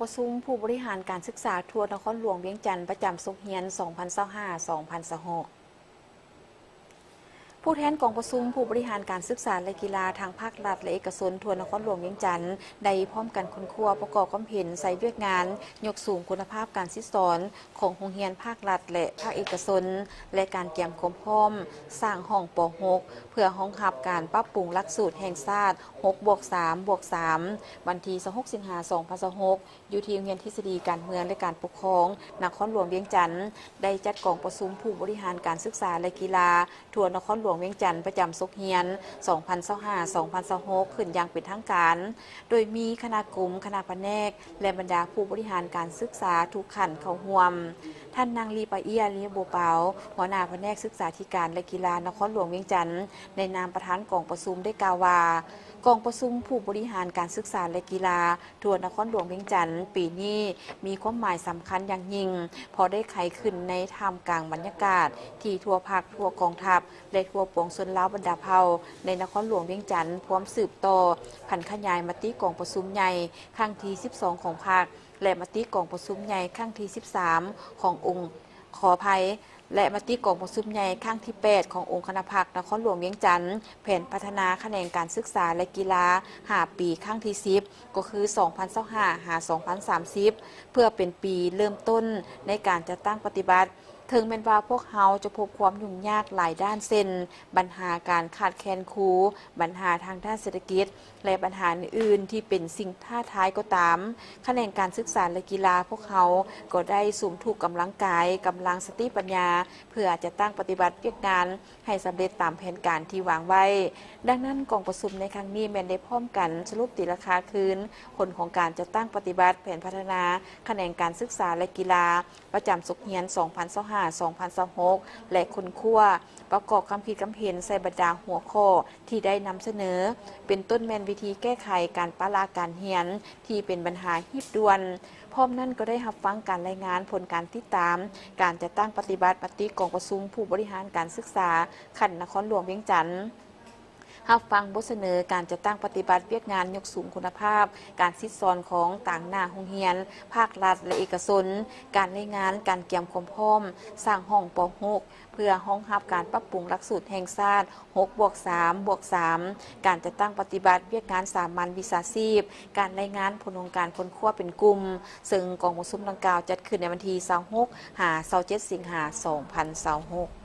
ประชุมผู้บริหารการศึกษาทั่วนครหลวงเวียงจันทร์ประจำศุกร์เฮียน 2025-2026 ผู้แทนกองประชุมผู้บริหารการศึกษาและกีฬาทางภาครัฐและเอกชนทั่วนครหลวงเวียงจันทร์ได้พร้อมกันค้นคว้าประกอบความเห็นใส่เวียกงานยกสูงคุณภาพการศึกษาของโรงเรียนภาครัฐและภาคเอกชนและการเตรียมความพร้อมสร้างห้องป .6 เพื่อรองรับการปรับปรุงหลักสูตรแห่งชาติ 6+3+3 วันที่ 26 สิงหาคม 2026 อยู่ที่โรงเรียนทฤษฎีการเมืองและการปกครองนครหลวงเวียงจันทร์ได้จัดกองประชุมผู้บริหารการศึกษาและกีฬาทั่วนครหลวงเวียงจันทร์ประจำศุกร์เฮียน 2025-2026 ขึ้นอย่างเป็นทางการโดยมีคณะกรรมคณะแผนกและบรรดาผู้บริหารการศึกษาทุกขั้นเข้าร่วมท่านนางลีปาเอียลีโบเปาหัวหน้าแผนกศึกษาธิการและกีฬานครหลวงเวียงจันทร์ในนามประธานกองประชุมได้กล่าวว่ากองประชุมผู้บริหารการศึกษาและกีฬาทั่วนครหลวงเวียงจันทร์ปีนี้มีความหมายสำคัญอย่างยิ่งพอได้ไขขึ้นในท่ามกลางบรรยากาศที่ทั่วภาคทั่วกองทัพและทั่วปวงชนลาวบรรดาเผ่าในนครหลวงเวียงจันทร์พร้อมสืบต่อผันขยายมติกองประชุมใหญ่ครั้งที่ 12 ของพรรคและมติกองประชุมใหญ่ครั้งที่ 13 ขององค์ขออภัยและมติกองประชุมใหญ่ครั้งที่ 8 ขององค์คณะพรรคนครหลวงเวียงจันทร์แผนพัฒนาแขนงการศึกษาและกีฬา5 ปีครั้งที่ 10 ก็คือ 2025-2030 เพื่อเป็นปีเริ่มต้นในการจัดตั้งปฏิบัติถึงแม้ว่าพวกเขาจะพบความยุ่งยากหลายด้านเช่นปัญหาการขาดแคลนครูปัญหาทางด้านเศรษฐกิจและปัญหาอื่นที่เป็นสิ่งท้าทายก็ตามแขนงการศึกษาและกีฬาพวกเขาก็ได้สวมถูกกำลังกายกำลังสติปัญญาเพื่อจะตั้งปฏิบัติเวียกงานให้สำเร็จตามแผนการที่วางไว้ดังนั้นกองประชุมในครั้งนี้แม้นได้พร้อมกันสรุปตีราคาคืนผลของการจะตั้งปฏิบัติแผนพัฒนาแขนงการศึกษาและกีฬาประจำศุกร์เฮียน 2025-2026 และคนคั่วประกอบคำคิดคำเห็นใส่บรรดาหัวข้อที่ได้นำเสนอเป็นต้นแมนวิธีแก้ไขการปราการเรียนที่เป็นปัญหาฮีบด่วนพร้อมนั้นก็ได้รับฟังการรายงานผลการติดตามการจัดตั้งปฏิบัติมติกองประชุมผู้บริหารการศึกษาขันนครหลวงเวียงจันทร์รับฟังบทเสนอการจะตั้งปฏิบัติเวียกงานยกสูงคุณภาพการซิดซอนของต่างหน้าโรงเรียนภาครัฐและเอกชนการรายงานการเกี่ยมความพร้อมสร้างห้องป .6 เพื่อห้องรับการปรับปรุงหลักสูตรแห่งชาติ 6+3+3 การจะตั้งปฏิบัติเวียกงานสามัญวิชาชีพการรายงานผลของการค้นคว้าเป็นกลุ่มซึ่งกองประชุมดังกล่าวจัดขึ้นในวันที่ 26-27 สิงหาคม 2026